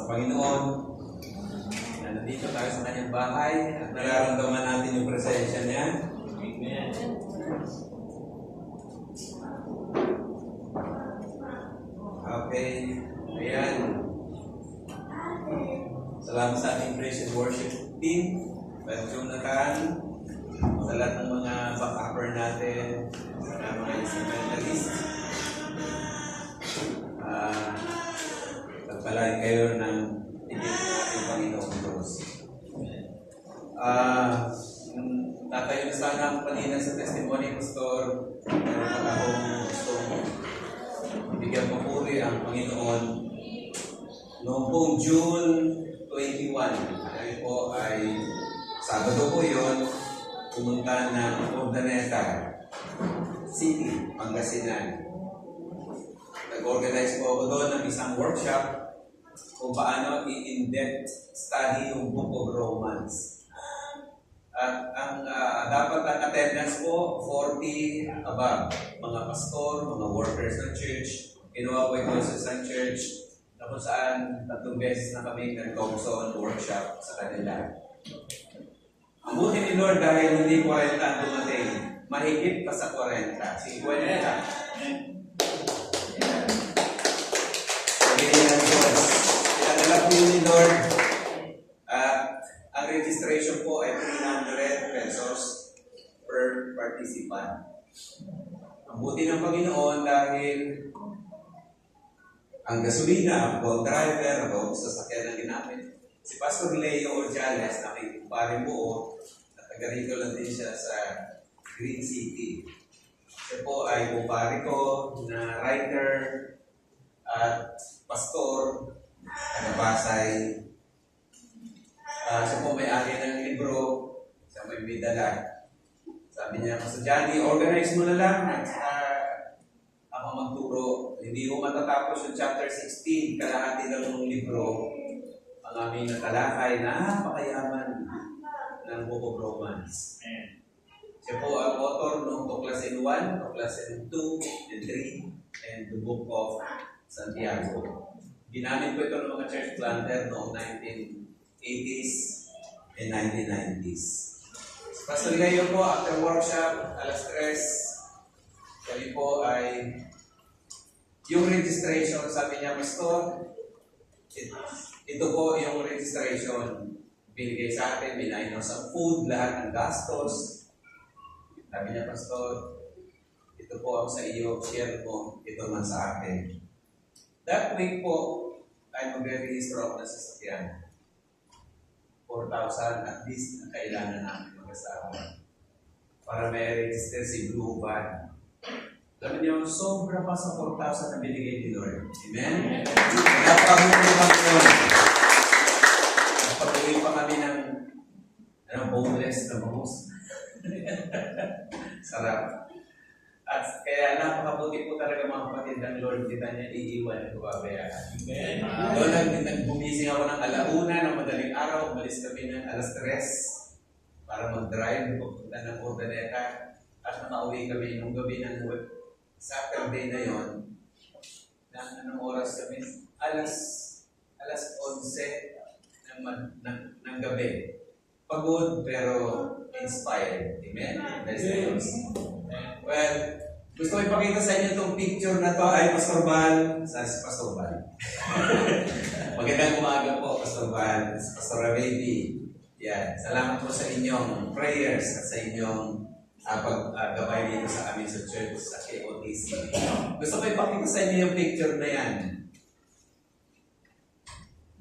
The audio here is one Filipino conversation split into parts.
sa Panginoon na nandito tayo sa kanyang bahay at nararamdaman natin yung presensya niya. Amen. Okay. Ayan. Salamat sa ating praise and worship team. Welcome na tayo. Sa lahat ng mga back-upper natin, sa mga instrumentalists. Nagpalain kayo ng ibig ng ating Panginoong Diyos. Tatayo na sana ako kanina sa testimony, Pastor. Meron pa akong gustong bigyan papuri ang Panginoon. Noong pong June 21, ay po ay Sabado po yun, pumunta ng Urdaneta City, Pangasinan. Nag-organize po ako doon ng isang workshop kung paano i-in-depth study yung Book of Romans. At ang dapat ang attendance po, 40 above. Mga pastor, mga workers ng church. Kinuha ko ito sa isang church na kung saan 3 beses na kami nag-Thompson workshop sa kanila. Ang buti ni Lord dahil hindi 40 ang dumating, mahigit pa sa 40. 50. Pinadala po yun ni Lord. Ang registration po ay 300 pesos per participant. Ang buti ng Panginoon dahil ang gasolina, ang driver, ang sasakyan na ginamit, si Pastor Leo Orjales, na may kumparing buo, at taga rito lang din siya sa Green City. Siya po ay kumpare ko na writer at pastor, taga-Pasay. Siya po may-ari ng libro, siya may dala. Sabi niya, Pastor Johnny, organize mo na lang at ako magturo. Hindi mo matatapos yung chapter 16, kalahati lang ng libro. Ang aming natalakay na napakayaman ng Book of Romans. Siya po ang author ng Tuklasin 1, Tuklasin 2, and 3, and the Book of Santiago. Ginamit ko ito ng mga church planter noong 1980s and 1990s. Pastor Leo po, after workshop, alas 3, kami po ay yung registration, sabi niya, Pastor, ito po yung registration. Binigay sa atin, binayin ng sa food, lahat ng gastos. Sabi niya, Pastor, ito po ang sa iyo, share mo, ito man sa akin. That week po, ay magre-register ako ng sasakyan. 4,000 at least ang kailangan namin mag-asawa. Para may register si Blue Van. Sabi niyo, sobra pa sa 4,000 na binigay ni Lord. Amen? Napahuli pa yun. Napatuloy pa kami ng boneless na bangus. Sarap. At kaya napakabuti po talaga mga kapatid ng Lord, kita niya iiwan at pababayaan. Amen. Doon nagbumising ako ng alauna ng madaling araw, umalis kami ng alas 3 para mag-drive, pupunta ng Urdaneta at nakauwi kami nung gabi ng Saturday na yon. Anong oras kami? Alas 11 ng gabi. Pagod pero inspired. Amen? Well, gusto ko ipakita sa inyo itong picture na to ay Pastor Val. Sa Pastor Val. Magandang umaga po, Pastor Val. Pastor Ravevi. Yan. Salamat po sa inyong prayers at sa inyong paggabay dito sa amin sa church, sa KOTC. Gusto ko ipakita sa inyo yung picture na yan.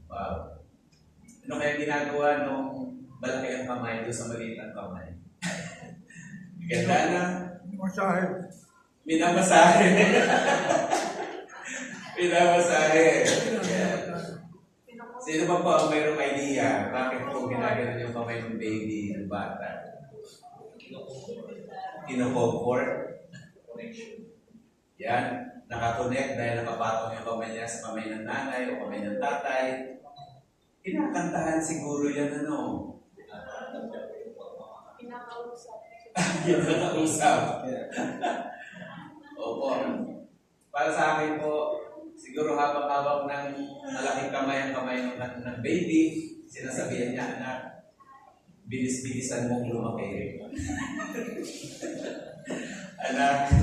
Wow. Ano kaya ginagawa nung malaki ang kamay doon sa maliit ang kamay? Ganda na. Masahe. Minamasahe. Minamasahe. Sino ba po ang mayroong idea? Bakit po ginagano yung kamay ng baby, ng bata? Kino-comfort. Yan. Nakakonect dahil nakapatong yung kamay niya sa kamay ng nanay o kamay ng tatay. Kinakantahan siguro yan Pinakausap. Pinakausap. Opo. Para sa akin po, siguro Siguro habang-habang ng malaking kamay ang kamay ng baby, sinasabihan niya, anak, bilis-bilisan mong lumaki. Anak,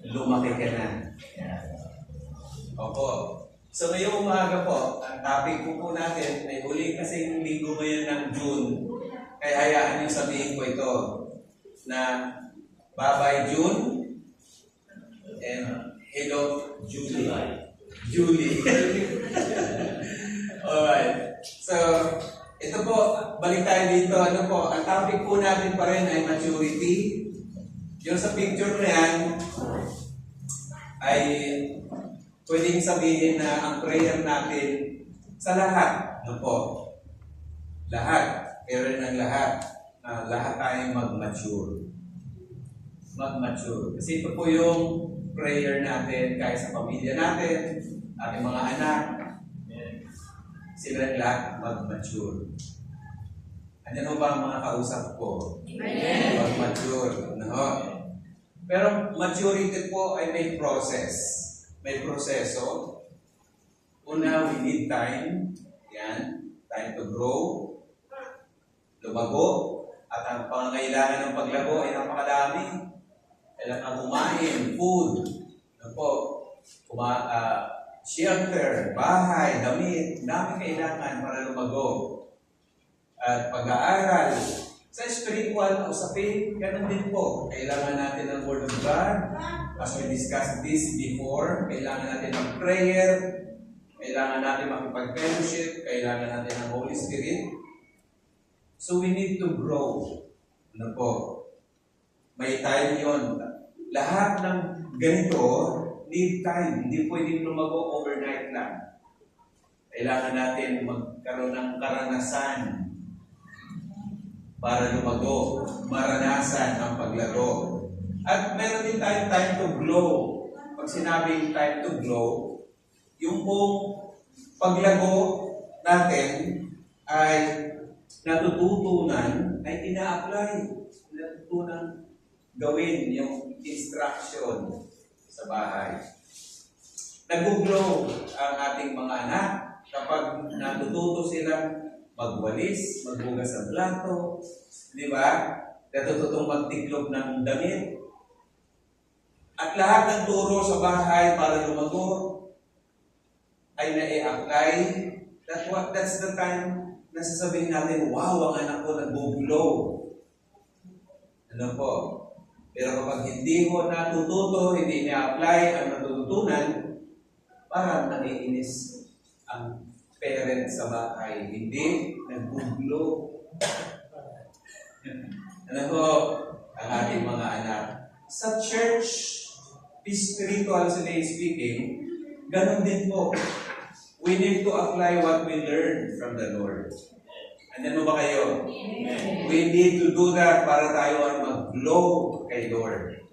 lumaki ka na. Yan. Opo. So ngayong umaga po, ang topic po natin ay huli kasi yung linggo ngayon ng June. Kaya hayaan niyo sabihin ko ito na bye-bye June and hello July. Julie. Alright. So, ito po, balik tayo dito. Ano po, ang topic po natin pa rin ay maturity. Yung sa picture na yan ay pwedeng sabihin na ang prayer natin sa lahat. Ano po? Lahat. Pero ng lahat. Lahat tayong mag-mature. Mag-mature. Kasi ito po yung prayer natin kahit sa pamilya natin, ating mga anak, sila lahat mag-mature. Ano ba ang mga kausap ko? Mag-mature. No? Pero maturity po ay may process. May proseso. Una, we need time. Yan. Time to grow. Lumago. At ang pangangailangan ng paglago ay napakadami. Kailangan kumain, food. Ano po? Shelter, bahay, damit. Dami kailangan para lumago. At pag-aaral. Sa spiritual na usapin, ganun din po. Kailangan natin ng Word of God. As we discussed this before, kailangan natin ng prayer, kailangan natin makipag-fellowship, kailangan natin ng Holy Spirit. So we need to grow. Ano po? May time yon. Lahat ng ganito, need time. Hindi pwedeng lumago overnight lang. Kailangan natin magkaroon ng karanasan para lumago, maranasan ang paglago. At meron din tayong time to grow. Pag sinabing time to grow, yung pong paglago natin ay natututunan, ay ina-apply. Natutunan gawin yung instruction sa bahay. Nag-grow ang ating mga anak kapag natututo silang magwalis, magbugas ng plato, di ba? Natututong magtiklop ng damit. At lahat ng turo sa bahay para lumago ay na-i-apply. That's the time na sasabihin natin, wow, ang anak ko nag-grow. Ano po? Pero kapag hindi mo natututo, hindi na-apply ang natututunan, parang naiinis ang parent sa bahay. Hindi nag-grow. Ano po? Ang ating mga anak. Sa church, spiritually speaking, ganun din po. We need to apply what we learn from the Lord. Andiyan mo ba kayo? Amen. We need to do that para tayo ay mag-glow kay Lord.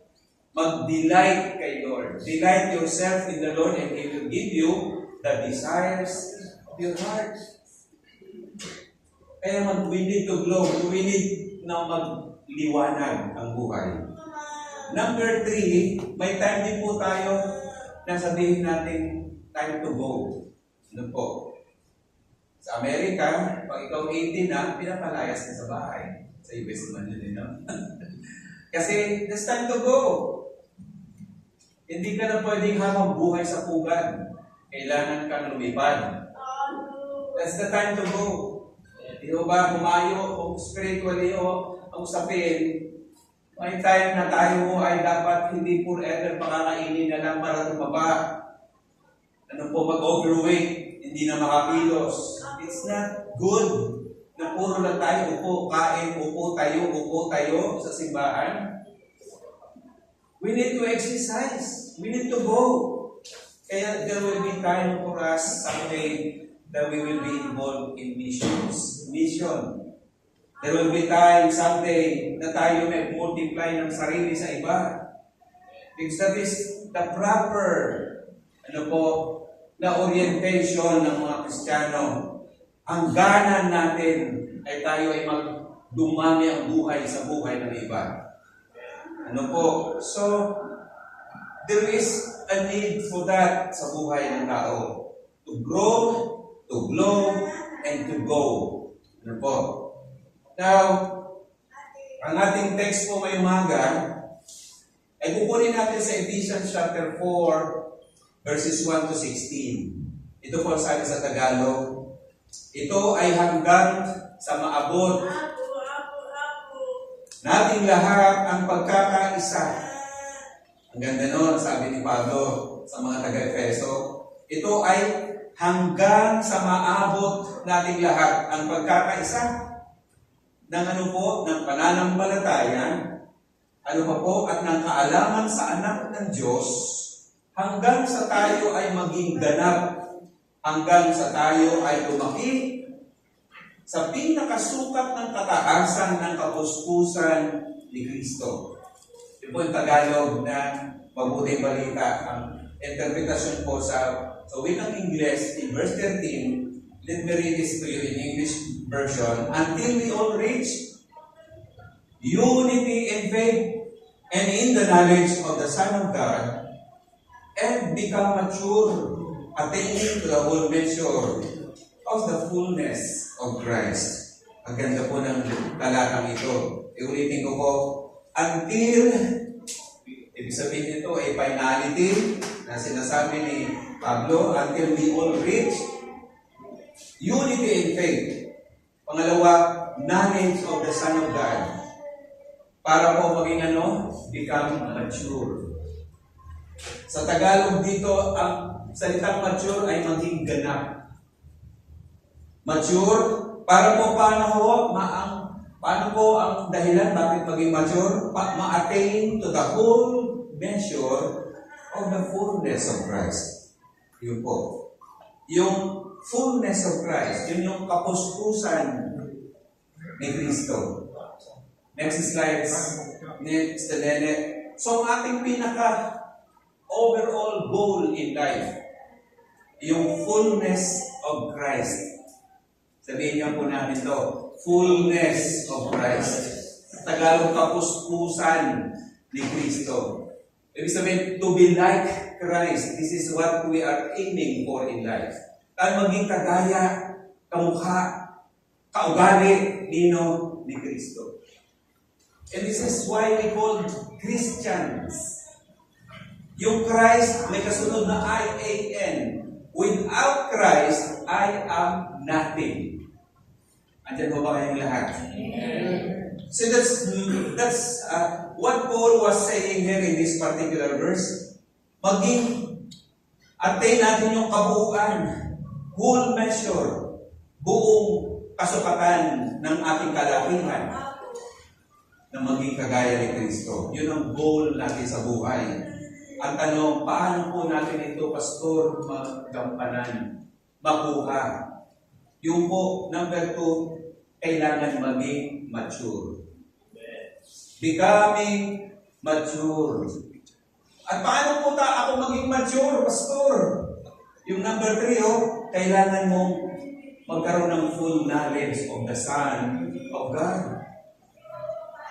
Mag-delight kay Lord. Delight yourself in the Lord and He will give you the desires of your heart. Kaya we need to glow. We need na magliwanag ang buhay. Number 3, may time din po tayo na sabihin natin time to go. Ano po? Sa Amerika, pag ikaw 18 na, pinapalayas ka sa bahay. Sa US naman yun, no? Kasi, it's time to go. Hindi ka na pwedeng habang buhay sa pugan. Kailangan kang lumipad. That's the time to go. Di ba, kumayo, o spiritually, o ang usapin, may time na tayo ay dapat hindi forever pakakainin na lang para tumaba. Ano po, mag-overweight, hindi na makakilos. It's not good na puro lang tayo upo, kain, upo tayo sa simbahan. We need to exercise. We need to go. Kaya there will be time for us someday that we will be involved in missions. Mission. There will be time someday na tayo may multiply ng sarili sa iba. Because that is the proper na orientation ng mga Kristiyano. Ang gana natin ay tayo ay magdumami ang buhay sa buhay ng iba. Ano po? So, there is a need for that sa buhay ng tao. To grow, to glow, and to go. Ano po? Now, ang ating text po may umaga ay kukunin natin sa Ephesians chapter 4, verses 1 to 16. Ito po sabi sa Tagalog. Ito ay hanggang sa maabot nating lahat ang pagkakaisa. Ang ganda nun, sabi ni Pablo sa mga taga-Efeso. Ito ay hanggang sa maabot nating lahat ang pagkakaisa ng ano po, ng pananampalataya, ano pa po, at ng kaalaman sa anak ng Diyos, hanggang sa tayo ay maging ganap, hanggang sa tayo ay lumaki sa pinakasukat ng kataasan ng kapuspusan ni Kristo. Ito po yung Tagalog na mabuting balita. Ang interpretasyon po sa wikang Ingles in verse 13, let me read this to you in English version. Until we all reach unity in faith and in the knowledge of the Son of God and become mature, attaining to the whole measure of the fullness of Christ. Ang ganda po ng talatang ito. Iulitin ko po, until, ibig sabihin nito ay finality na sinasabi ni Pablo, until we all reach unity in faith. Pangalawa, knowledge of the Son of God. Para po maging become mature. Sa Tagalog dito, ang salitang mature ay maging ganap. Mature, para po paano po ang dahilan bakit maging mature? Ma-attain to the whole measure of the fullness of Christ. Yun po. Yung fullness of Christ, yun yung kapuspusan ni Kristo. Next slide. Next, Nene. So, ang ating pinaka overall goal in life, yung fullness of Christ. Sabihin niyo po namin ito, fullness of Christ. Tagalog, kapuspusan ni Kristo. Ibig sabihin, to be like Christ. This is what we are aiming for in life. At maging kagaya, kamukha, kaugali, ni Kristo. And this is why we call Christians. Yung Christ, may kasunod na I-A-N. Without Christ, I am nothing. Andiyan po ba kayong lahat? So that's what Paul was saying here in this particular verse. Attain natin yung kabuuan, whole measure, buong kasukatan ng ating kalakihan na maging kagaya ni Kristo. Yun ang goal natin sa buhay. Ang tanong, paano po natin ito, Pastor, magampanan, makuha? Yung po, number 2, kailangan maging mature. Becoming mature. At paano po ako maging mature, Pastor? Yung number 3, kailangan mong magkaroon ng full knowledge of the Son of God.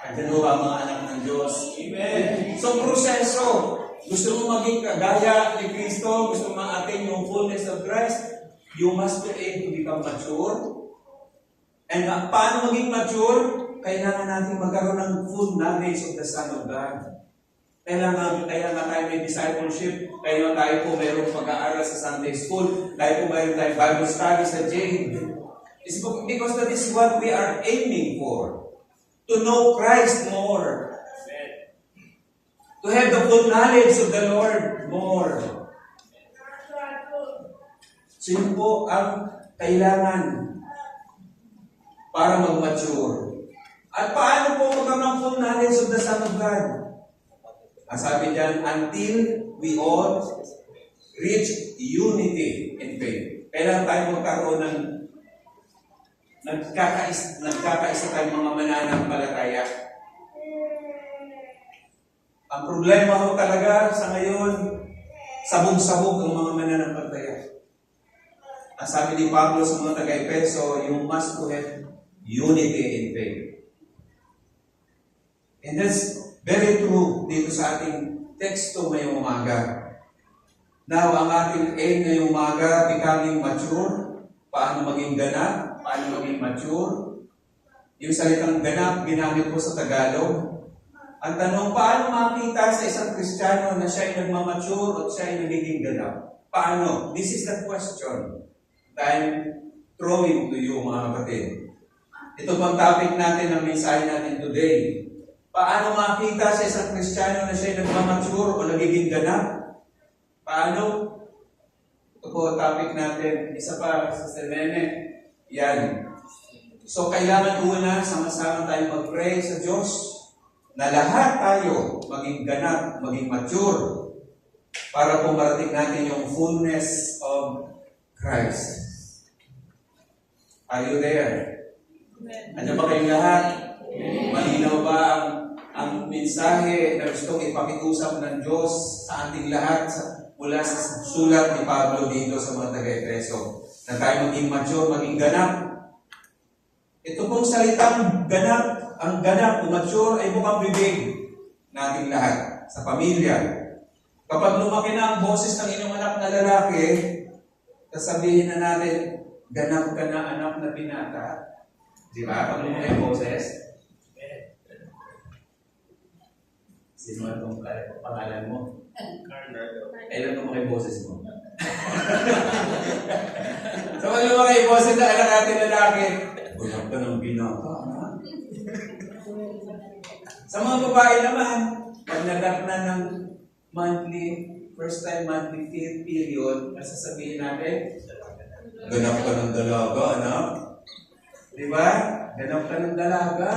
Andiyan mo ba mga anak ng Diyos? Amen. So, proseso. Gusto mo maging kagaya ni Kristo, gusto mo ma-attain yung fullness of Christ, you must be able to become mature. And paano maging mature? Kailangan natin magkaroon ng full knowledge of the Son of God. Kaya nga tayo may discipleship, kaya nga tayo po mayroong pag-aaral sa Sunday School, tayo po mayroong tayo Bible study sa Jade. It's because that is what we are aiming for. To know Christ more. To have the full knowledge of the Lord more. So yun po ang kailangan para mag-mature. At paano po magkaroon ng full knowledge of the Son of God? Ang sabi diyan, until we all reach unity in faith. Kailangan tayo magkaroon ng nagkakaisa tayong mga mananampalataya. Ang problema ho talaga sa ngayon, sabog-sabog ang mga mananampalataya. Ang sabi ni Pablo sa mga taga-Efeso, you must to have unity in faith. And that's very true dito sa ating teksto ngayong umaga. Now, ang ating aim ngayong umaga, becoming mature. Paano maging ganap? Paano maging mature? Yung salitang ganap, ginamit ko sa Tagalog. Ang tanong, paano makita sa isang Kristiyano na siya ay nagmamature at siya ay nagiging ganap? Paano? This is the question that I'm throwing to you, mga kapatid. Ito pang topic natin, ang mensahe natin today. Paano makita sa isang Kristiyano na siya ay nagmamature o nagiging ganap? Paano? Ito po topic natin. Isa pa sa Selene. Yan. So, kailangan una, sama-sama tayo mag-pray sa Diyos na lahat tayo maging ganap, maging mature para po marating natin yung fullness of Christ. Are you there? Ano ba kayong lahat? Malinaw ba ang mensahe na gustong ipakiusap ng Diyos sa ating lahat mula sa sulat ni Pablo dito sa mga taga-Efeso na tayo maging mature, maging ganap? Ito pong salitang ganap, ang ganap o mature ay bukang bibig nating lahat sa pamilya. Kapag lumaki na ang boses ng inyong anak na lalaki, sasabihin na natin, ganap ka na anak na binata. Di ba? Pag lumaki ang boses, sino itong pangalan mo? Kailan lumaki ang boses mo? So, pag lumaki ang boses na anak natin lalaki, ganap ka ng binata. Sa mga babae naman, pag nagak na ng first time monthly period, sasabihin natin, ganap ka ng dalaga, anak. Di ba? Ganap ka ng dalaga.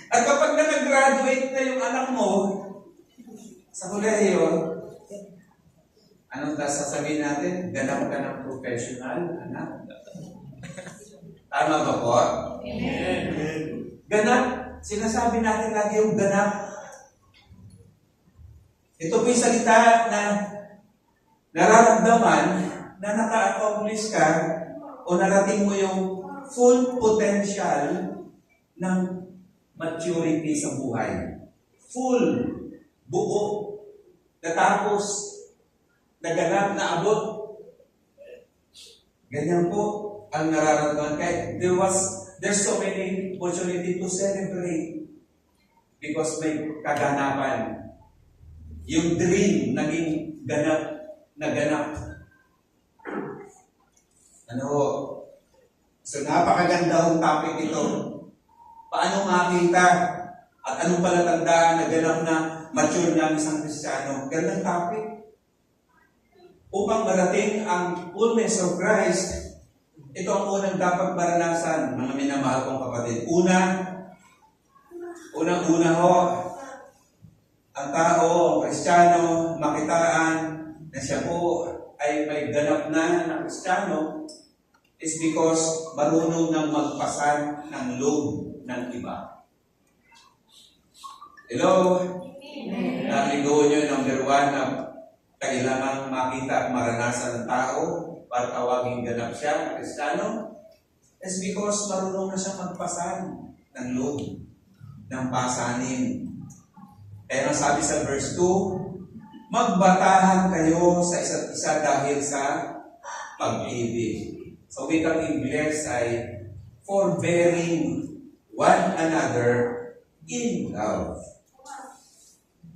At kapag nag-graduate na yung anak mo sa kolehiyo, anong sasabihin natin? Ganap ka ng professional, anak. Tama ba po? Amen. Ganap. Sinasabi natin lagi yung ganap. Ito po yung salita na nararamdaman na naka-accomplish ka o narating mo yung full potential ng maturity sa buhay. Full, buo, natapos, naganap, naabot. Ganyan po ang nararamdaman. Kaya there's so many opportunity to celebrate because may kaganapan. Yung dream naging naganap. So napakaganda ang topic ito. Paano makita at anong palatandaan na ganap na mature na ang isang Kristiyano? Gandang topic. Upang marating ang fullness of Christ, ito ang unang dapat maranasan, mga minamahal kong kapatid. Unang-una ho, ang tao, ang Kristiyano, makitaan na siya po ay may ganap na Kristiyano is because marunong nang magpasan ng loob ng iba. Hello? Narigo nyo, number 1, na kailangan makita at maranasan ng tao para tawaging ganap siya, Kristiyano, is because marunong na siya magpasan ng loob, ng pasanin. Kaya sabi sa verse 2, magbatahan kayo sa isa't isa dahil sa pag-ibig. So wikang Ingles ay forbearing one another in love.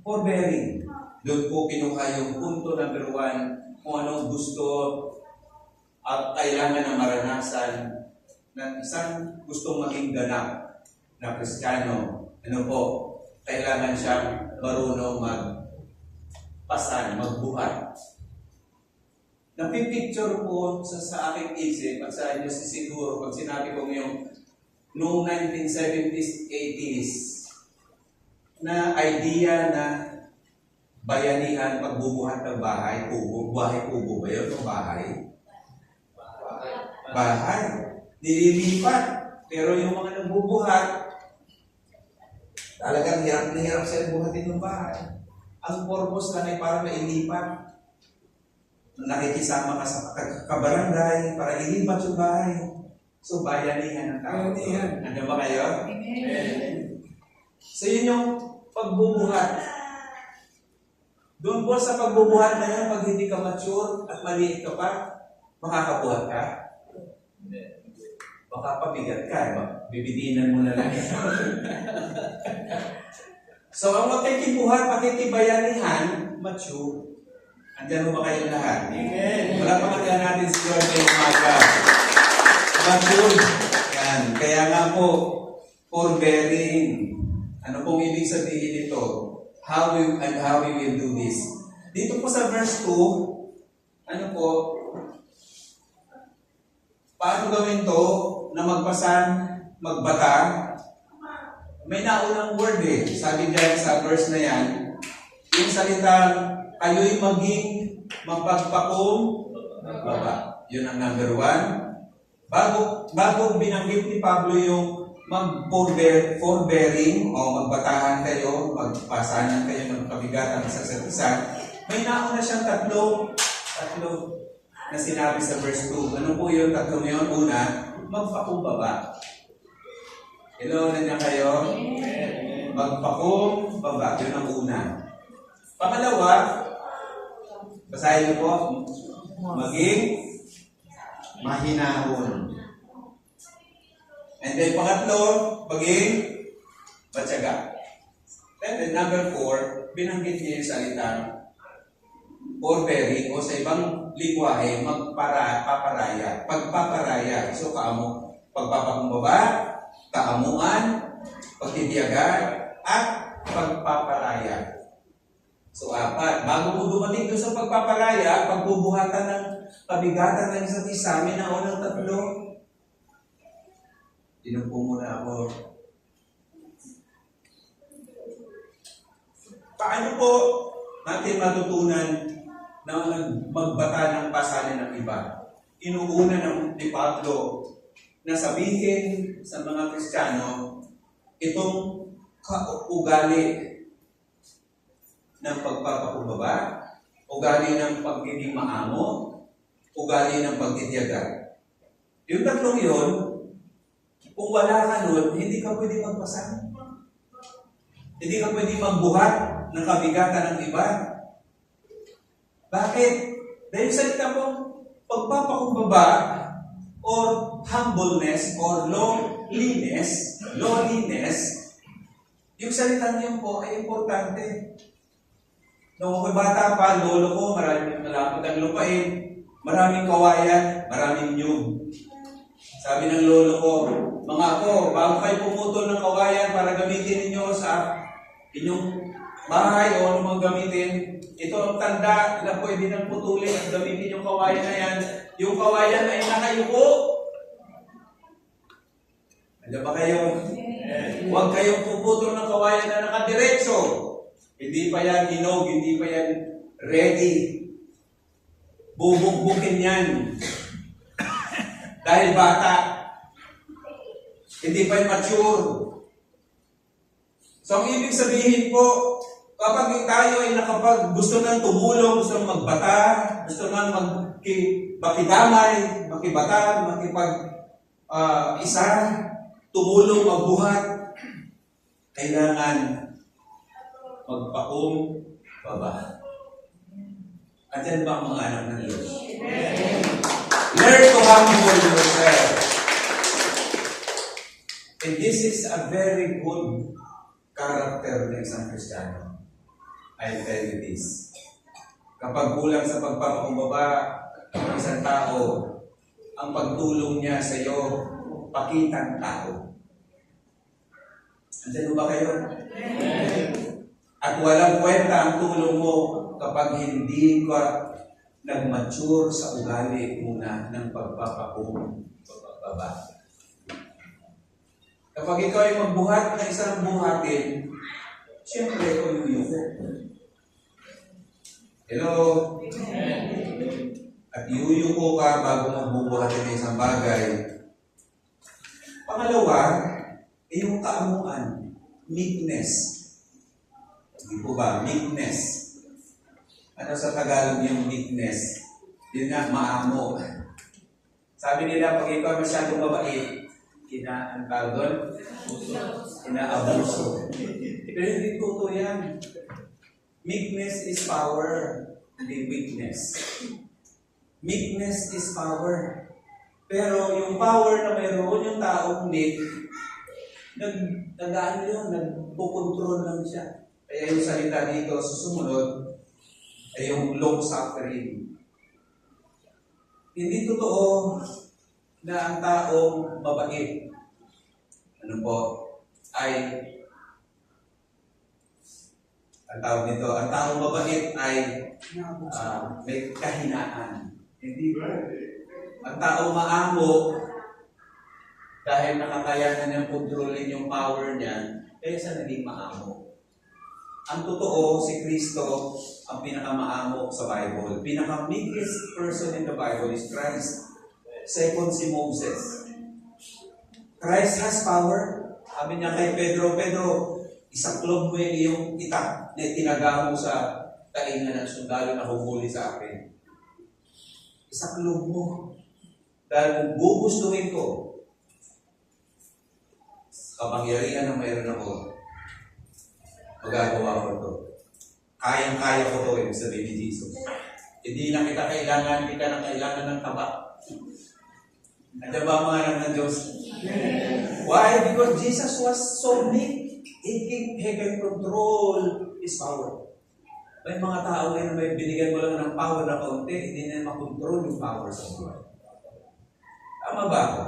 Forbearing. Doon po kinuha yung punto number 1, kung anong gusto at kailangan na maranasan ng isang gustong maging ganap na Kristiyano. Ano po? Kailangan siyang marunong magpasan, magbuhat. Napipicture po sa aking isip at sa inyo siguro pag sinabi ko yung noong 1970s, 80s na idea na bayanihan, pagbubuhat ng bahay, kubo. Bahay-kubo ba yun? Yung bahay? Bahay. Nililipat. Pero yung mga nagbubuhat, talagang hirap na hirap sila buhatin ng bahay. Ang purpose lang ay para mailipat. Nakikisama ka sa kabarangay para ilipat yung bahay. So, bayanihan ang tao. Ano ba kayo? Amen. So, yun yung pagbubuhat. Doon po sa pagbubuhat na yan, pag hindi ka mature at maliit ka pa, makakabuhat ka? Baka pabigat ka, bibidinan mo na lang. So, ang makikibuhat, makitibayanihan, mature. Andiyan mo ba kayong lahat? Amen. Wala pa kaya natin si Lord ngayong umaga. Mature. Yan. Kaya nga po, forbearing. Ano pong ibig sabihin ito? How we will do this. Dito po sa verse 2, ano po, paano gawin to na magpasan, magbata? May naunang word eh. Sabi dyan sa verse na yan, yung salitang kayo'y maging mapagpakumbaba. Yun ang number 1. Bago binanggit ni Pablo yung forbearing o magbatahan kayo, magpasanan kayo ng kabigatan sa isa't isa, may nauna siyang tatlo na sinabi sa verse 2. Ano po yung tatlo yun? Una, magpakumbaba. Hello, nandiyan kayo? Magpakumbaba. Yun ang una. Pangalawa, basahin niyo po, maging mahinahon. And then pangatlo, maging matyaga. Then number 4, binanggit niya yung salitang forbearing o sa ibang lingwahe, pagpaparaya. So, pagpapakumbaba, kaamuan, pagtitiyagan, at pagpaparaya. So, 4. Bago mo dumating doon sa pagpaparaya, pagbubuhatan ng kabigatan ng isa't isa, may naunang 3. Tinumpo muna ako. Paano po natin matutunan na magbata ng pasanin ng iba? Inuuna ni Pablo na sabihin sa mga Kristiyano itong ugali ng pagpapakumbaba, ugali ng pagiging maamo, ugali ng pagtitiyaga. Yung 3 yun, kung wala ka nun, hindi ka pwede magpasan. Hindi ka pwede magbuhat ng kabigatan ng iba. Bakit? Dahil salita pong pagpapakumbaba or humbleness or lowliness, yung salita niyo po ay importante. Noong ako'y bata pa, lolo ko, maraming malapot ang lupain, maraming kawayan, maraming nyug. Sabi ng lolo ko, mga ako, bago kayo pumutol ng kawayan para gamitin ninyo sa inyong bahay o anumang gamitin, ito ang tanda na pwede nang putulin at gamitin yung kawayan na yan. Yung kawayan ay nakayuko. Alam ba kayo? Huwag kayong puputol ng kawayan na nakadiretso. Hindi pa yan hinog, hindi pa yan ready. Bubukbukin yan. Dahil bata. Hindi pa yan mature. So, ang ibig sabihin po, kapag tayo ay gusto nang tumulong, gusto nang magbata, gusto nang makidamay, makibata, isa, tumulong, magbuhat, kailangan magpakumbaba. Andyan ba ang mga anak ng Diyos? Learn to humble yourself. And this is a very good character ng isang Kristiyano. I'll tell you this. Kapag kulang sa pagpapakumbaba ng isang tao, ang pagtulong niya sa iyo, pakitang tao. Andiyan ba kayo? At walang kwenta ang tulong mo kapag hindi ka nag-mature sa ugali muna ng pagpapakumbaba. Kapag ikaw ay magbuhat ng isang buhatin, siyempre ikaw yuyuko. Hello? At yuyuko ka bago magbubuhatin ng isang bagay. Pangalawa, yung kaamuan, meekness. Hindi po ba? Meekness. Ano sa Tagalog yung meekness? Yun nga, maamo. Sabi nila, pag ikaw masyadong mabait, inaabuso. Pero hindi totoo yan. Meekness is power, hindi weakness. Meekness is power. Pero yung power na mayroon yung taong meek, nagpukontrol lang siya. Kaya yung salita dito sa sumunod ay yung long suffering. Hindi totoo na ang taong mabait, ang taong mabait ay may kahinaan. Hindi po. Ang taong maamo, dahil nakakayanan niyang kontrolin yung power niya, kaya siya naging maamo. Ang totoo, si Kristo ang pinakamaamo sa Bible. Pinaka-biggest person in the Bible is Christ. Second, si Moses. Christ has power. Sabi niya kay Pedro, isaklog mo yung iyong itak na tinaga mo sa tainga ng sundalo na humuli sa akin. Isaklog mo. Dahil kung gugustuhin ko, kapangyarihan na mayroon ako, magagawa ko ito. Kayang-kaya ko ito, ibig sabihin ni Jesus. Hindi na kita kailangan, hindi ka na kailangan ng taba. Nandiyan ba ang mga anak ng Diyos? Why? Because Jesus was so meek. He can control His power. May mga tao na may binigyan mo lang ng power na kaunti, hindi na makontrol yung power sa buhay. Tama ba ako?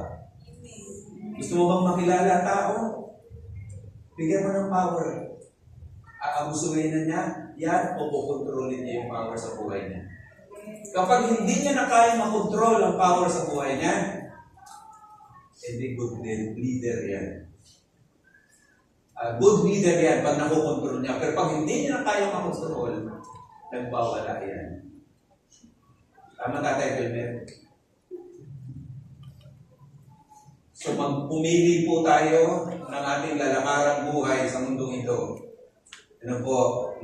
Gusto mo bang makilala ang tao? Bigyan mo ng power. Aabusuhin na niya, yan o kukontrolin niya yung power sa buhay niya. Kapag hindi niya na kaya makontrol ang power sa buhay niya, hindi good leader yan. Good leader yan pag nakukontrol niya. Pero pag hindi niya na kaya makontrol, nagbawala yan. Tama Tatay Wilmer? So magpumili po tayo ng ating lalakarang buhay sa mundong ito.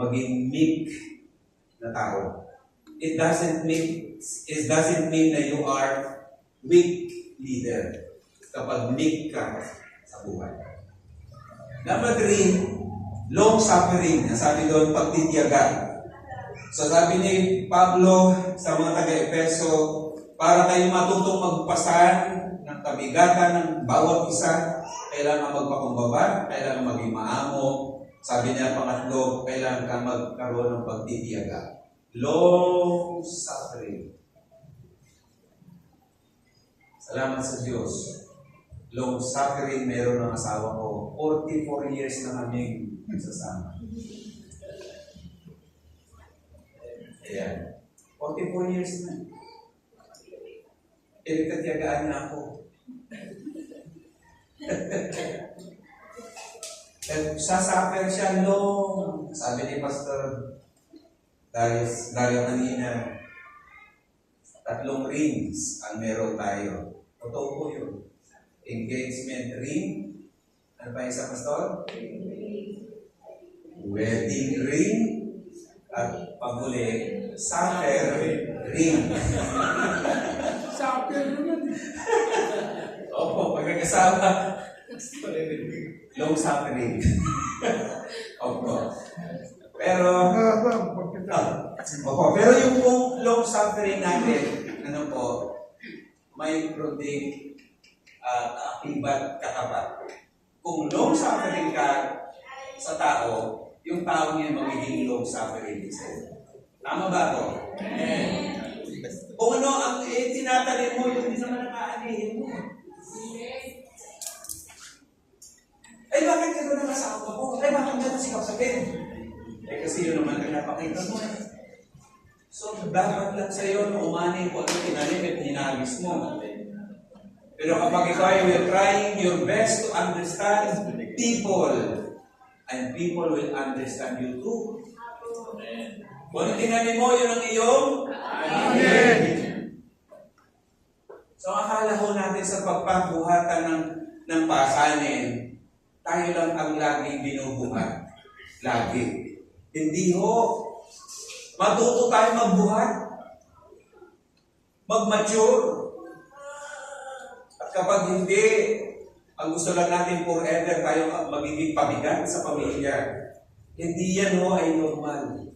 Maging meek na tao. It doesn't mean na you are weak leader kapag meek ka sa buhay. Number 3, long suffering. Sabi doon, pagtitiyaga. So sabi ni Pablo sa mga taga-Efeso, para kayo matutong magpasan ng kabigatan ng bawat isa, kailangan magpakumbaba, kailangan maging maamo. Sabi niya, pangatlo, kailangan ka magkaroon ng pagtitiyaga. Long suffering. Salamat sa Diyos. Long suffering, meron ng asawa ko. 44 years na kaming nagsasama. Ayan. 44 years na. Pinagkatiyagaan niya ako. Sasuffer siya long. Sabi ni Pastor Dario kanina, 3 rings ang meron tayo. Totoo po yun. Engagement ring. Ano pa isa, Pastor? Wedding ring. At paguli, suffer ring. Suffer naman. Opo, pagkakasama. Long suffering. Opo. Pero yung long suffering natin, may predict akibat katapat. Kung long suffering ka sa tao, yung tao niya magiging long suffering sa'yo. Tama ba ako? Kung ano ang tinatanim mo, yung hindi naman nakaanihin mo. Ay, bakit ka doon nakasawa ko? Ay, bakit gano'n sikap sabihin? Kasi yun naman pinapakita mo. So, dapat lang sa'yo na umanin kung ano tinanim at hinagis mo. Pero kapag ikaw ay trying your best to understand people, and people will understand you too. Kung ano tinanim mo, yun ang iyong Amen. So, akala ho natin sa pagpabuhatan ng pasanin, tayo lang ang laging binubuhat. Lagi. Hindi ho. Matuto tayo magbuhat. Mag-mature. At kapag hindi, Ang gusto lang natin forever tayo magiging pabigat sa pamilya. Hindi yan ay normal.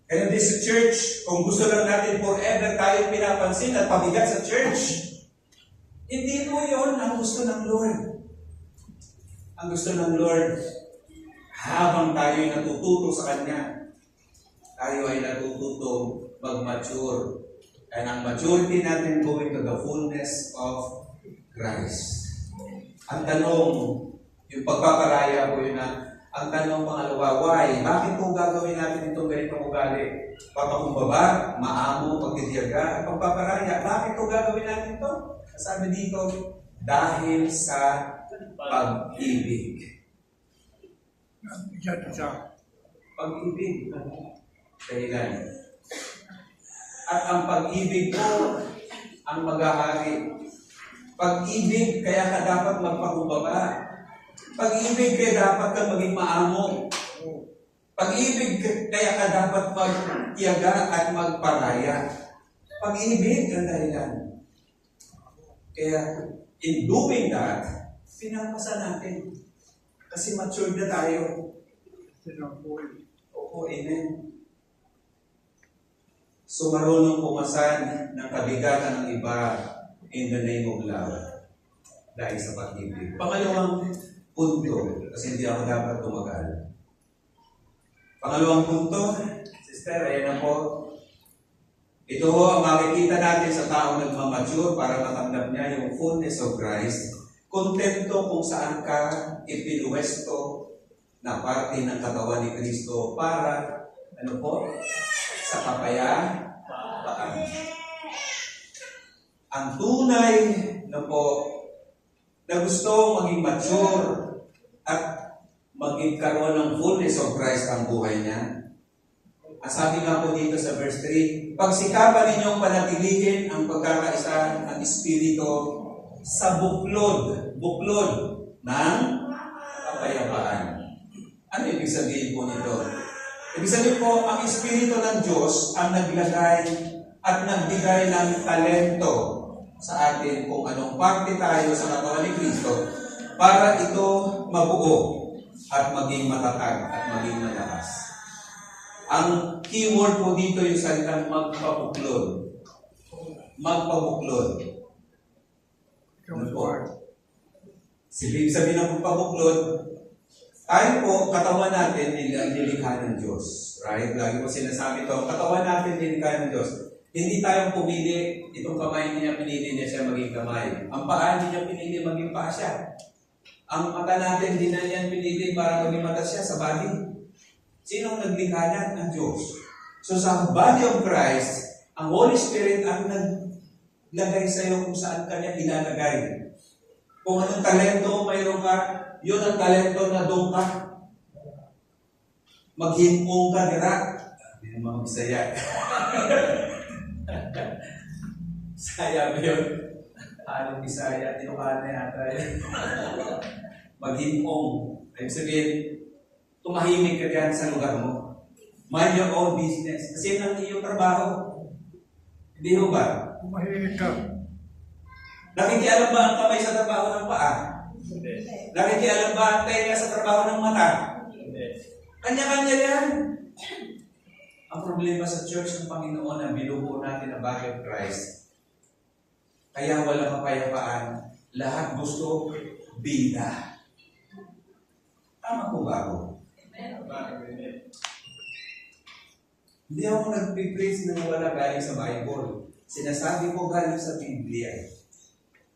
Kaya this church, kung gusto lang natin forever tayo pinapansin at pabigat sa church, hindi po yun ang gusto ng Lord. Ang gusto ng Lord, habang tayo ay natututo sa Kanya, tayo ay natututo mag-mature. And ang maturity natin going to the fullness of Christ. Ang tanong, yung pagpaparaya po yun ang tanong pangalawa, why? Bakit po gagawin natin itong ganitong ugali? Papakumbaba, maamo, pagtitiyaga, pagpaparaya. Bakit po gagawin natin ito? Sabi dito, dahil sa pag-ibig. Pag-ibig. Dahilan. At ang pag-ibig po ang maghahari. Pag-ibig, kaya ka dapat magpakumbaba. Pag-ibig, kaya dapat ka maging maamo. Pag-ibig, kaya ka dapat magtiyaga at magparaya. Pag-ibig ang dahilan. Kaya, in doing that, pinapasa natin. Kasi mature na tayo. Oo, amen. So, marunong pumasan ng kabigatan ng iba in the name of love. Dahil sa pag-ibig. Pangalawang punto, kasi hindi ako dapat tumagal. Pangalawang punto, sister, ayan na po. Ito ang makikita natin sa taong nagmamature para matanggap niya yung fullness of Christ. Kontento kung saan ka ipinuwesto na parte ng katawan ni Kristo para, sa kapayapaan. Ang tunay na gusto maging mature at maging karoon ng fullness of Christ ang buhay niya. Ang sabi nga po dito sa verse 3, pagsikapan ninyong panatilihin ang pagkakaisa ng Espiritu sa buklod ng kapayapaan. Ano ibig sabihin po nito? Ibig sabihin po, ang Espiritu ng Diyos ang naglagay at nagbigay ng talento sa atin kung anong parte tayo sa katawan ni Kristo para ito mabuo at maging matatag at maging malakas. Ang keyword po dito yung salitang magpabuklod. Magpabuklod. Ano po? Ibig sabihin ng magpabuklod, tayo po, katawan natin, nilikha ng Diyos. Right? Lagi po sinasabi ito, katawan natin, nilikha ng Diyos. Hindi tayong pumili, itong kamay niya, pinili niya siya maging kamay. Ang paa niya, pinili maging paa siya. Ang mata natin, hindi na yan pinili para maging mata siya sa body. Sinong naglikha na? Ang Diyos. So sa body of Christ, ang Holy Spirit ang naglagay sa iyo kung saan kanya ilalagay. Kung anong talento mayroon ka, yun ang talento na doon ka. Maghimpong ka, dira. Hindi na mga Bisaya. Bisaya ba yun? Anong Bisaya? Tinukana yata yun. Maghimpong. Ibig sabihin, tumahimik ka diyan sa lugar mo. Mind your own business. Kasi yun ang iyong trabaho. Hindi mo ba? Tumahimik ka. Nakikialam ba ang kamay sa trabaho ng paa? Hindi. Nakikialam ba ang tenga sa trabaho ng mata? Hindi. Kanya-kanya yan. Ang problema sa church ng Panginoon na binubuo natin ang body of Christ. Kaya walang kapayapaan. Lahat gusto bida. Tama po ba ako? Hindi ako nag-preach na wala galing sa Bible. Sinasabi ko galing sa Biblia.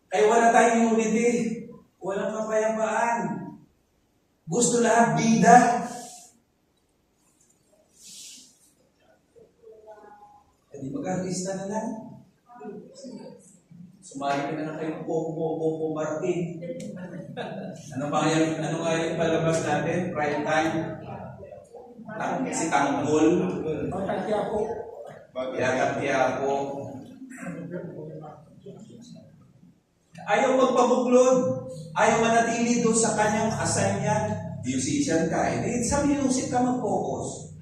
Kaya wala tayong unity. Walang kapayapaan. Gusto lahat bida. Hindi mag-artista na lang. Sumali ka na lang kayo Coco Martin. Ano nga yung palabas natin? Prime time? Si Tanggol. Tiyapo. Ayaw magpabuklod. Ayaw manatili doon sa kanyang assign niya. Musician ka. Hindi sa music ka mag-focus.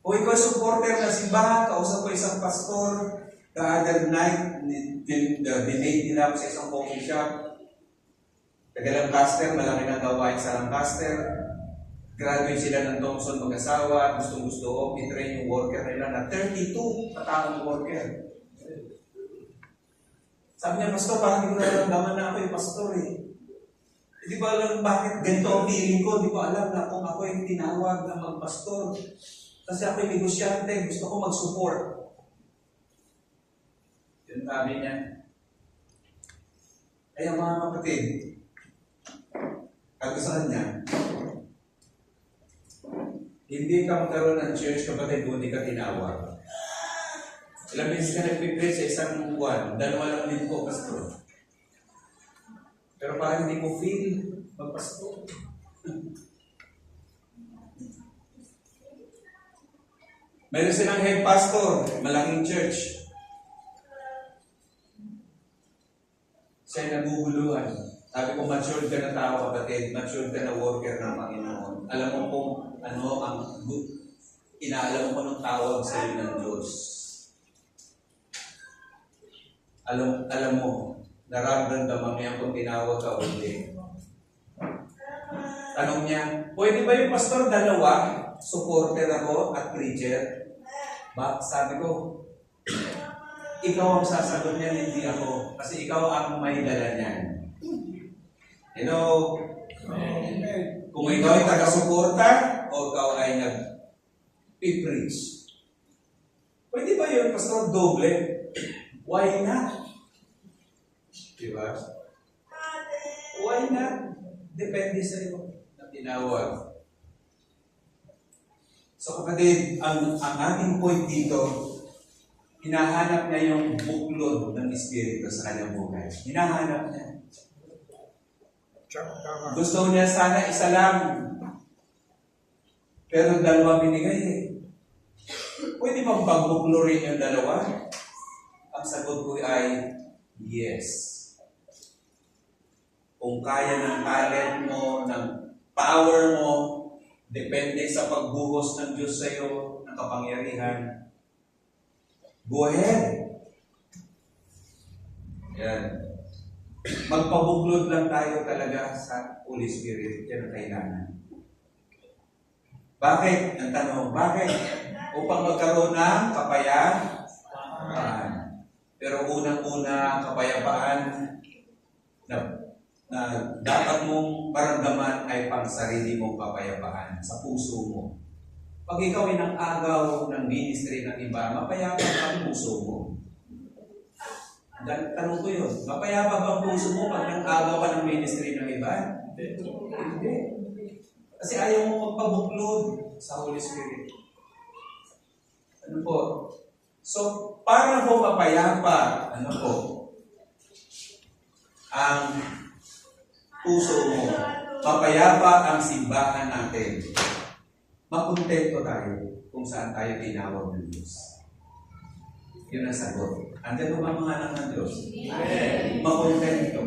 O ikaw supporter na simbahan, kausap ko isang pastor, The other night, dinate nila ako sa isang coffee shop. Taga-Lancaster, malaki ng gawain sa Lancaster. Graduate sila ng Thompson mag-asawa, gusto ko, i-train yung worker nila na 32 kataong worker. Sabi niya, Pastor, parang hindi ko nararamdaman na ako yung pastor eh. Hindi ko alam bakit ganito ang feeling ko, hindi ko alam na kung ako yung tinawag na magpastor. Kasi ako yung negosyante, gusto ko mag-support. Yun sabi niya. Kaya mga kapatid, kagustuhan niya, hindi ka magkaroon ng church kapatid kung hindi ka tinawag. Ilang beses ka nag-preach sa isang buwan, 2 lang din po, pastor. Pero parang hindi ko feel magpastor. Meron silang head pastor, malaking church. Siya'y naguguluhan. Sabi ko, matured ka na tao, kapatid. Matured ka na worker ng Panginoon. Alam mo kung ano ang inaalam mo ng tawag sa iyo ng Diyos. Alam mo, nararamdaman mo yan kung tinawag ka o hindi. Tanong niya, pwede ba yung pastor 2? Supporter ako at preacher? Sabi ko, ikaw ang sasagot niyan, hindi ako. Kasi ikaw ang may dala niyan. Hello? Kung ikaw ay taga-suporta o ikaw ay nag-preach. Pwede ba yun, pastor, doble? Why not? Diba? Why not? Depende sa iyo na tinawag. So kapatid, ang ating point dito, hinahanap niya yung buklod ng Espiritu sa kanyang buhay. Hinahanap niya. Gusto niya sana isa lang. Pero 2 binigay eh. Pwede bang pagbuklo rin yung 2? Ang sagot ko ay yes. Kung kaya ng talent mo, ng power mo, depende sa pagbuhos ng Diyos sa iyo, ng kapangyarihan, go ahead. Yan. Magpabuklod lang tayo talaga sa Holy Spirit. Yan ang kailangan. Bakit? Ang tanong, bakit? Upang magkaroon ng kapayapaan. Pero unang-una, kapayapaan na dapat mong maramdaman ay pang sarili mong kapayapaan sa puso mo. Pag ikaw ay nang-agaw ng ministry ng iba, mapayapa ang puso mo. Tanong ko yun, mapayapa ba ang puso mo pag nang-agaw ka ng ministry ng iba? Hindi. Kasi ayaw mo magpabuklod sa Holy Spirit. Ano po? So, para po mapayapa, ang puso mo, mapayapa ang simbahan natin, makontento tayo kung saan tayo tinawag ng Diyos. Yun ang sagot. Andiyan ba mga anak ng Diyos? Amen. Makontento.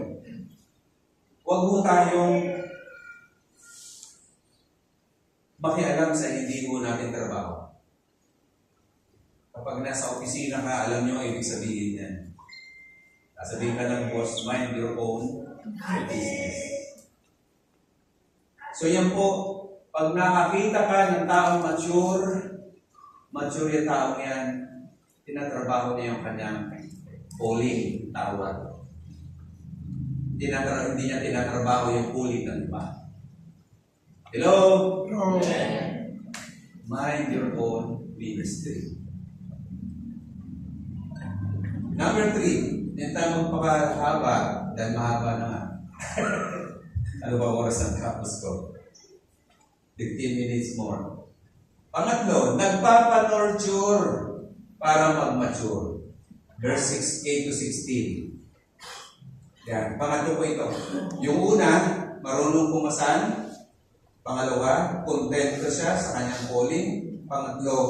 Huwag mo tayong makialam sa hindi mo natin trabaho. Kapag nasa opisina ka, alam nyo ang ibig sabihin yan. Sasabihin ka ng boss, mind your own business. So yan po, pag nakakita ka ng taong mature yung taong yan, tinatrabaho niya yung kanyang calling, tawag. Hindi niya tinatrabaho yung calling ng iba. Hello? No. Mind your own ministry. Number 3, hindi tayo magpakahaba dahil mahaba na nga. Ano ba oras ang tapos ko? 15 minutes more. Pangatlo, nagpapanurture para mag-mature. Verse 8 to 16. Yan. Pangatlo po ito. Yung una, marunong pumasan. Pangalawa, kontento siya sa kanyang calling. Pangatlo,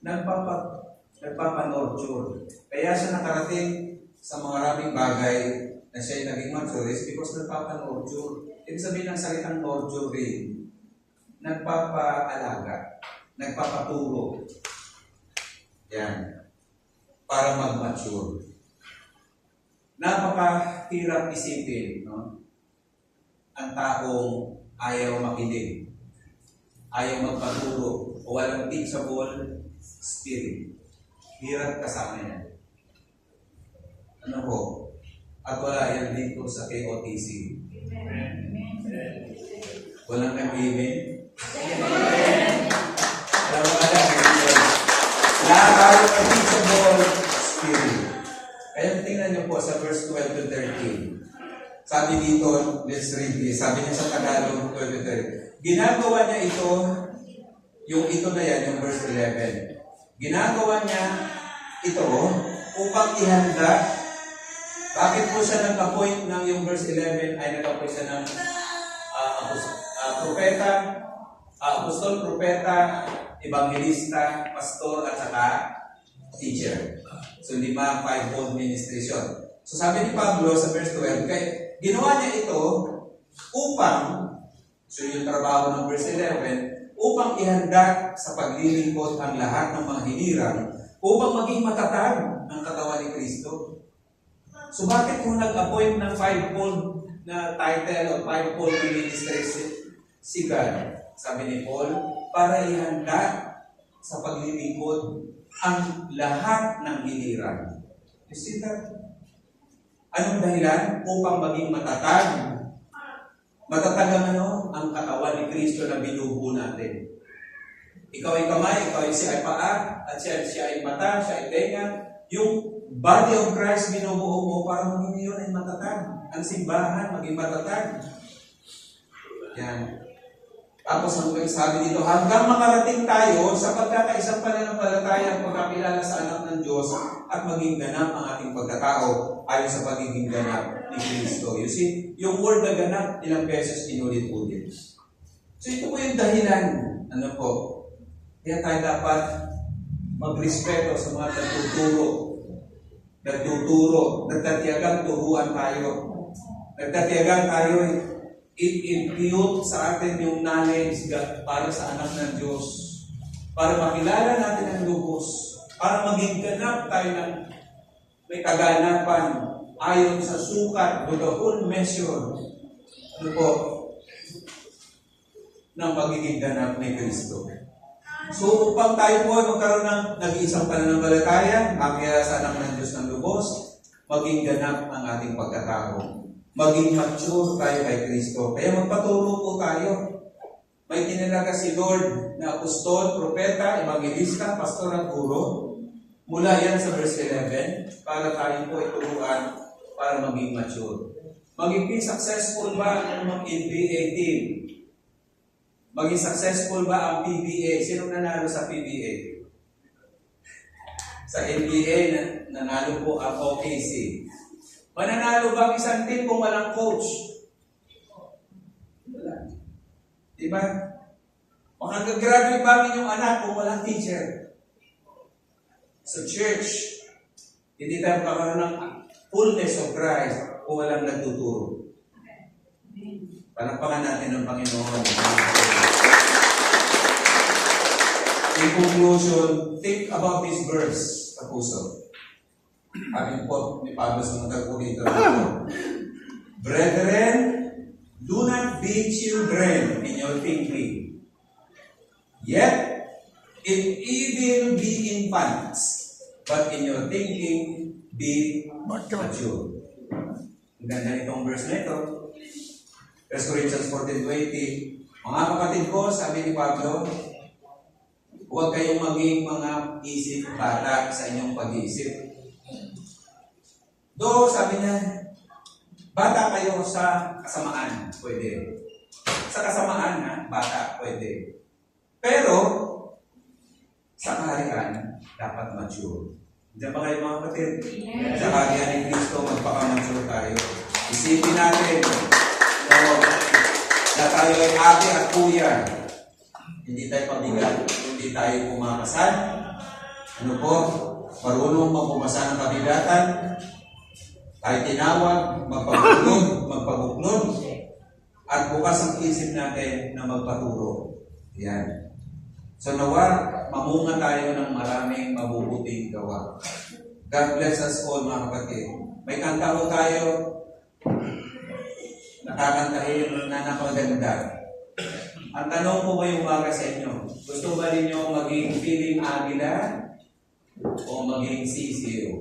nagpapanurture. Kaya siya nakarating sa mga maraming bagay na siya ay naging mature is because nagpapanurture. Ibig sabihin ng salitang nurturing, nagpapaalaga, nagpapaturo. Yan. para mag-mature. Napakahirap isipin, no? Ang taong ayaw makinig, ayaw magpaturo, o walang teachable spirit. Hirap kasama yan. Ano po? At wala yan dito sa KOTC. Walang nag-amen? Lahat tayo ng teachable spirit. Kaya tingnan niyo po sa verse 12 to 13. Sabi dito, let's read this. Sabi niya sa Tagalog 12 to 13. Ginagawa niya ito, yung ito na yan, yung verse 11. Ginagawa niya ito upang ihanda. Bakit po siya nag-appoint ng yung verse 11 ay nag-appoint siya ng propeta, apostol, propeta, evangelista, pastor, at saka teacher. So, 5-fold ministration. So, sabi ni Pablo sa verse 12, ginawa niya ito upang, so yung trabaho ng verse 11, upang ihanda sa paglilingkod ang lahat ng mga hinirang upang maging matatag ang katawan ni Kristo. So, bakit kung nag-appoint ng 5-fold na title o 5-fold ministry si God? Sabi ni Paul, para ihanda sa paglilingkod ang lahat ng hinirang. You see that? Anong dahilan? Upang maging matatag. Matatag ang ang katawan ni Kristo na binubuo natin. Ikaw ay kamay, siya ay paa, at siya ay mata, siya ay tenga. Yung body of Christ binubuo mo para maging yun ay matatag. Ang simbahan, maging matatag. Yan. Tapos ang sabi dito, hanggang makarating tayo sa pagkakaisang pananampalataya ang pagkakilala sa anak ng Diyos at maging ganap ang ating pagkatao ayon sa pagiging ganap ni Kristo. You see, yung word na ganap, ilang beses inulit-ulit. So ito po yung dahilan. Ano po? Kaya tayo dapat magrespeto sa mga nagtuturo, nagtatiyagang turuan tayo. Nagtatiyagang tayo i-impute sa atin yung knowledge para sa anak ng Diyos. Para makilala natin ang lubos. Para maging ganap tayo ng may kaganapan ayon sa sukat with the whole measure. Ano po? Ng pagiging ganap ni Kristo. So, upang tayo po magkaroon ng nag-iisang pananampalataya, makilala sa anak ng Diyos ng lubos, maging ganap ang ating pagkatao. Maging mature tayo kay Kristo. Kaya magpaturo po tayo. May tinalaga si Lord na apostol, propeta, evangelista, pastor at guro. Mula yan sa verse 11, para tayo po ituruan para maging mature. Maging successful ba ang NBA team? Maging successful ba ang PBA? Sino nanalo sa PBA? Sa NBA, nanalo po ang OKC. Mananalo ba ang isang team kung walang coach? Wala. Diba? Makagagraduate ba ang inyong anak kung walang teacher? Sa church, hindi tayo magkakaroon ng fullness of Christ kung walang nagtuturo. Palakpakan natin ng Panginoon. In conclusion, think about this verse sa puso. Sabi po ni Pablo sa mga Korinto, brethren, do not be children in your thinking, yet in evil be infants, but in your thinking be mature. Ang ganda nitong verse na ito. 1 Corinthians 14:20. Mga kapatid ko, sabi ni Pablo, huwag kayong maging mga isip bata sa inyong pag-iisip. Do, sabi niya, bata kayo sa kasamaan, pwede. Sa kasamaan, bata, pwede. Pero, sa kaharian, dapat mature. Diyan ba kayo mga kapatid? Yes. Sa kaharian ni Kristo, magpaka-mature tayo. Isipin natin, na tayo ay ate at kuya. Hindi tayo pabigat, hindi tayo pumakasal. Ano po? Marunong magpumasa ng kabigatan. Tayo tinawag, magpabuklod, at bukas ang isip natin na magpaturo. Yan. So nawa, mamunga tayo ng maraming mabubuting gawa. God bless us all, mga kapatid. May kanta ko tayo, nakakantahin na napaganda. Ang tanong ko ngayong umaga sa inyo, gusto ba ninyo maging feeling agila o maging sisiyo?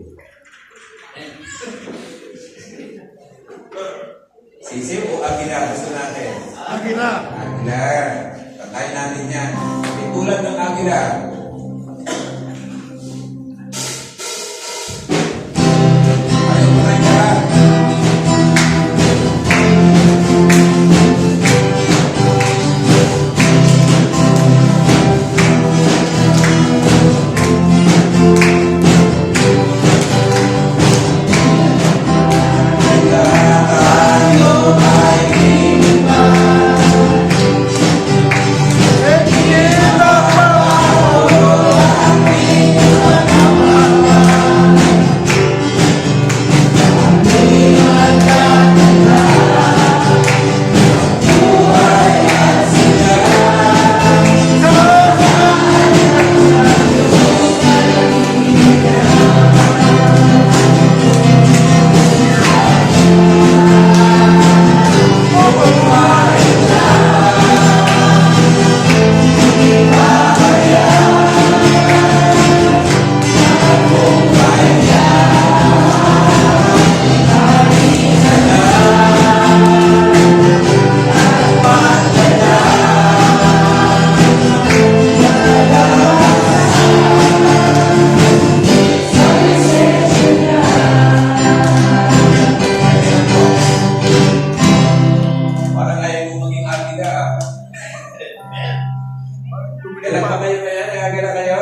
Sisiyo o agila gusto natin? Agila. Agila. Kantahin natin yan. Tulad ng agila. Ayaw mo na yan. Kailan pa kayo kaya? Nagagala kayo?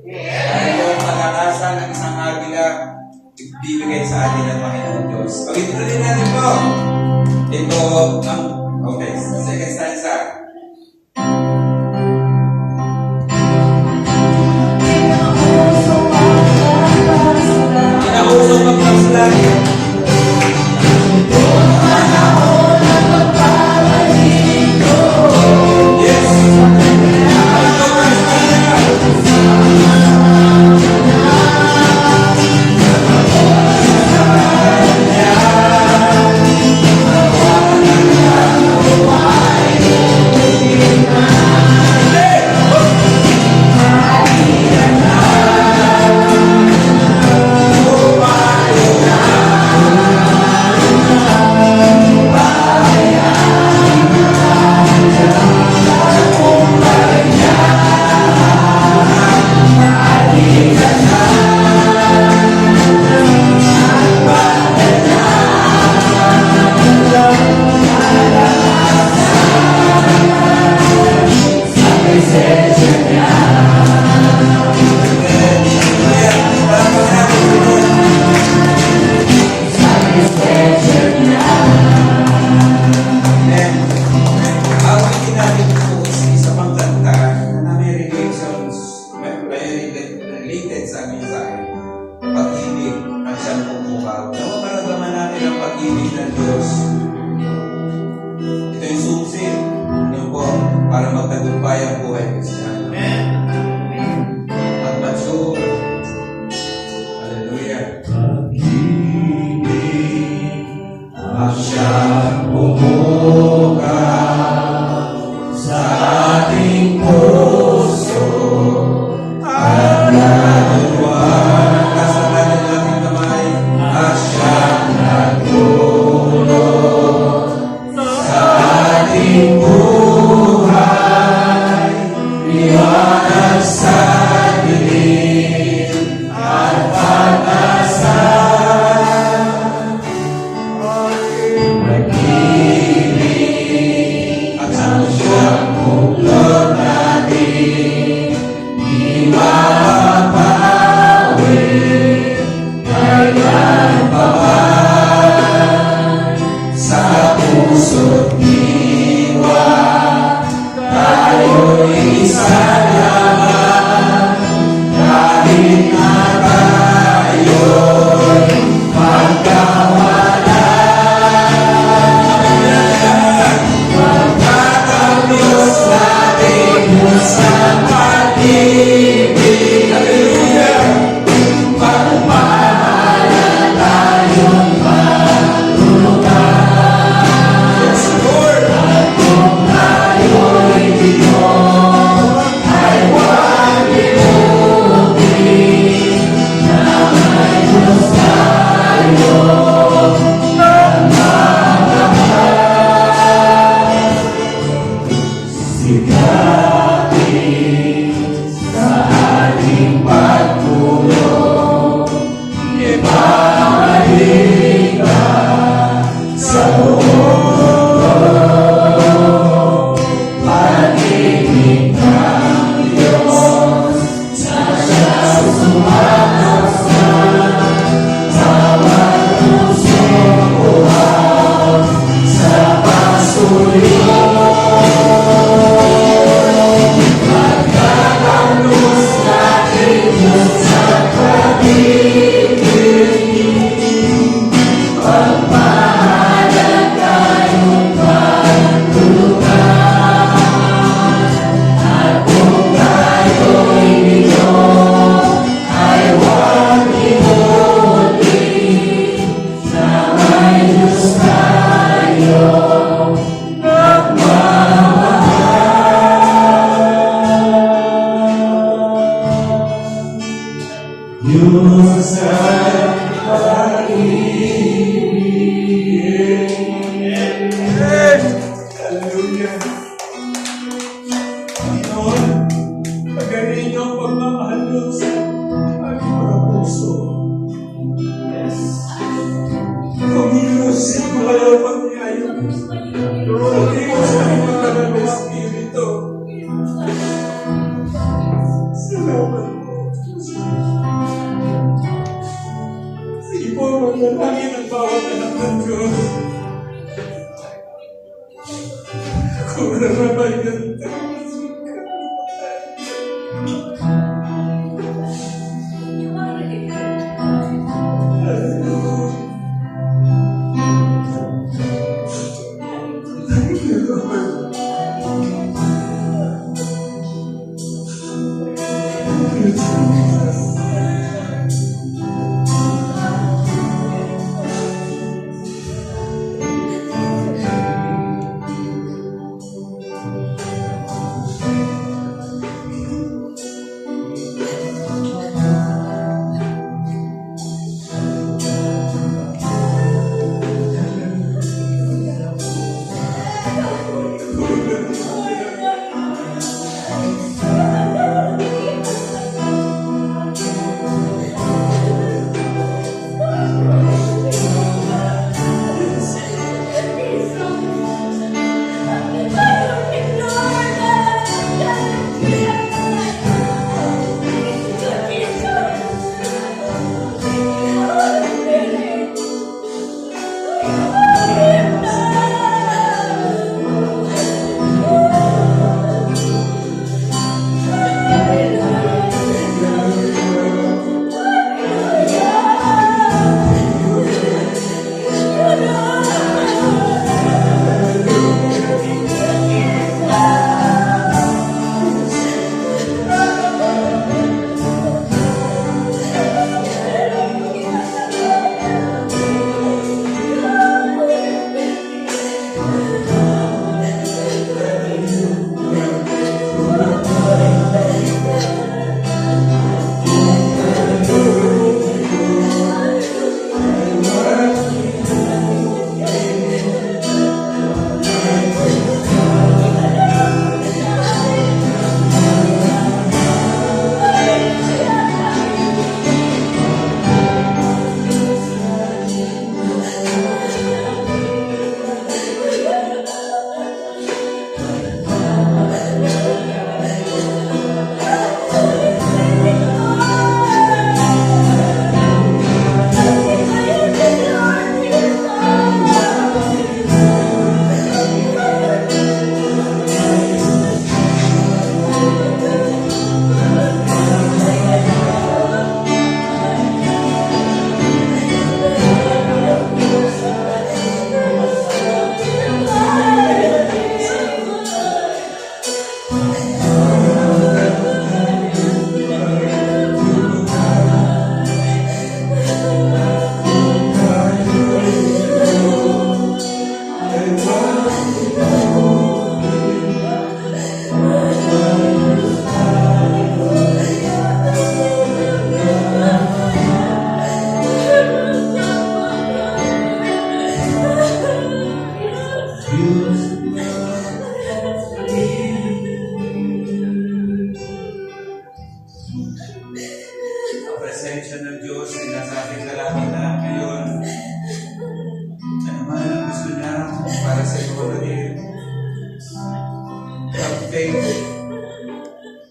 Ayaw ang kalakasan ng isang agila ibibigay sa atin ng Panginoon Diyos. Pag-ituloy natin po. Ito ang, okay, second stanza. Inausong magpaslan. Para magtagumpay ang buhay Kristiyano. At mansur. Hallelujah. Pag-ibig ang siyang bumuka sa ating puso at nagawang kasalanan nating kamay at siyang nagtulong sa ating liwanag sa dilim at pag-asa. Nag-ibig at ang siyang muklod natin di mapapawi kailan pa man sa puso't diwa. Tayo'y isa naman, kahit na tayo'y magkawalan. Pagkat ang Diyos natin sa pag-ibig, hallelujah, pagmamahal. Hallelujah. Panginoon, pagaling ang pagmamahal mo sa aming mga puso. Kumilos sa mga pagyayo. Kumilos sa mga banal na Espiritu. Salamat po. Sige po, manalangin ang bawat anak ng Diyos. Kung narabay ng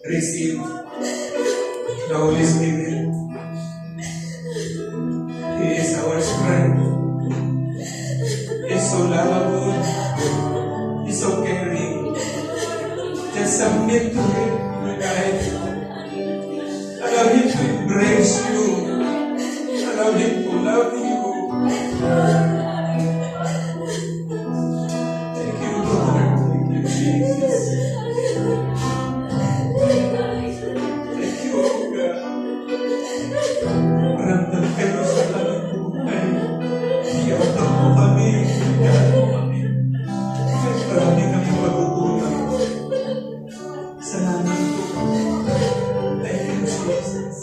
receive the Holy Spirit. He is our strength. He's so lovable. He's so caring. Just submit to Him, my guys. Allow Him to embrace you. Allow Him to love you. Thank you, Lord. Thank you, Jesus. Thank you, God. Maramdam kayo sa aming buhay. Iyatang mo kami. Iyatang mo kami. Marami kami matutunan. Salamat po. Thank you, Jesus.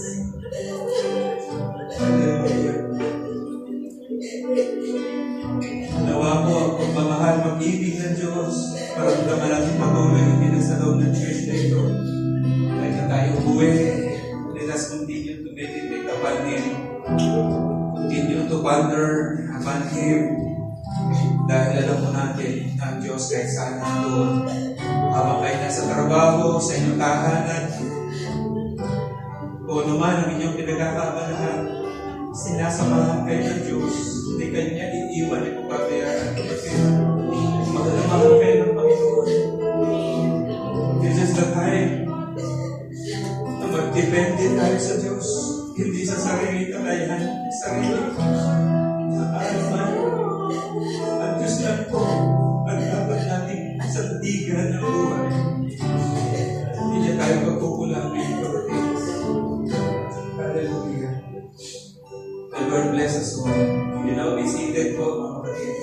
Hallelujah. Nawa po ang pagmamahal, mag-ibig ng Diyos. Maramdaman natin patuloy hindi sa loob ng church na ito. Kahit na tayo uwi, let us continue to meditate upon Him. Continue to ponder upon Him. Dahil alam mo natin, ang Diyos kahit saan nandun. Habang kayo nasa trabaho, sa inyong tahanan, o naman ang inyong pinagkakabalahan, sinasamahan kayo ng Diyos. Hindi kanya iiwan, ipapabayaan. Kasi mahalamahan kayo ng Panginoon. This is the time na magdepende tayo sa Diyos. Hindi sa sarili kalayahan, sarili kaalaman. Ang Diyos lang po ang dapat natin sandigan ng buhay. Hindi niya tayo pagkukulangin, kapatid. Hallelujah. The Lord bless us all. You know, be seated po, mga kapatid.